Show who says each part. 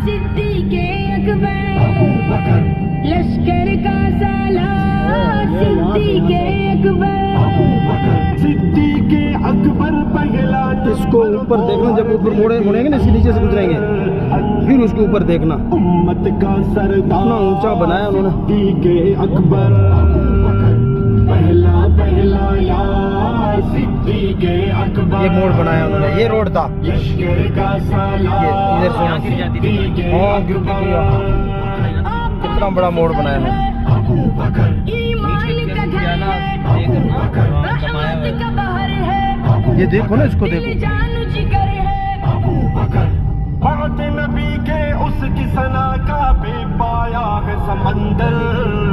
Speaker 1: صدیق اکبر لشکر کا سالار صدیق اکبر صدیق اکبر پہلا
Speaker 2: اس کو اوپر دیکھنا جب اوپر مڑیں گے نا اس کے نیچے سے گزریں گے پھر اس کو اوپر دیکھنا
Speaker 1: امت کا سردار
Speaker 2: اتنا اونچا بنایا انہوں نے
Speaker 1: صدیق اکبر پہلا پہلا یار صدیق اکبر
Speaker 2: یہ موڑ بنایا انہوں نے یہ روڈ تھا
Speaker 1: لشکر کا سالار
Speaker 2: ادھر سے ہاں گر گیا کتنا بڑا موڑ بنایا انہوں نے یہ دیکھو نا اس کو دیکھو
Speaker 1: بات نبی کے اس کی ثنا کا بے پایا ہے سمندر